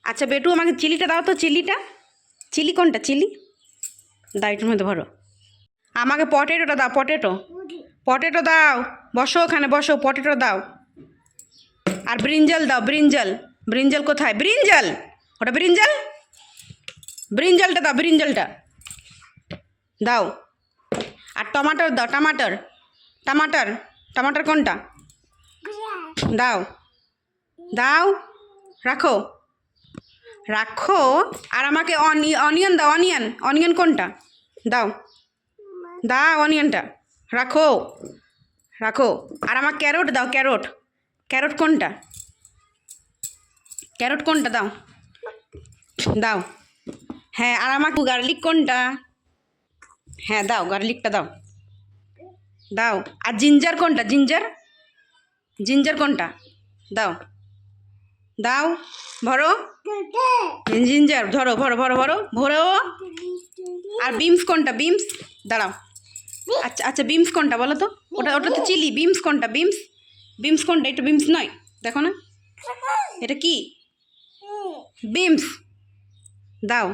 আচ্ছা বেটু আমাকে চিলিটা দাও তো, চিলিটা। চিলি কোনটা? চিলি দাও, এটার মধ্যে ভরো। আমাকে পটেটোটা দাও, পটেটো। পটেটো দাও, বসো ওখানে বসো, পটেটো দাও। আর ব্রিঞ্জাল দাও, ব্রিঞ্জাল। ব্রিঞ্জাল কোথায়? ব্রিঞ্জাল, ওটা ব্রিঞ্জাল। ব্রিঞ্জালটা দাও, ব্রিঞ্জালটা দাও। আর টমাটোর দাও, টমাটোর। টমাটার, টমাটার কোনটা? দাও দাও, রাখো রাখো। আর আমাকে অনিয়ন দাও, অনিয়ন। অনিয়ন কোনটা? দাও দাও, অনিয়নটা রাখো রাখো। আর আমার ক্যারোট দাও, ক্যারোট। ক্যারোট কোনটা? ক্যারোট কোনটা? দাও দাও। হ্যাঁ, আর আমাকে গার্লিক কোনটা? হ্যাঁ দাও, গার্লিকটা দাও দাও। আর জিঞ্জার কোনটা? জিঞ্জার, জিঞ্জার কোনটা? দাও দাও, ভরো। জিঞ্জার ধরো, ভরো ভরো ভরো ভরো। আর বিমস কোনটা? বিমস দাঁড়াও। আচ্ছা আচ্ছা, বিমস কোনটা বলো তো? ওটা ওটা তো চিলি। বিমস কোনটা? বিমস, বিমস কোনটা? এটা বিমস নয়, দেখো না এটা কি? বিমস দাও।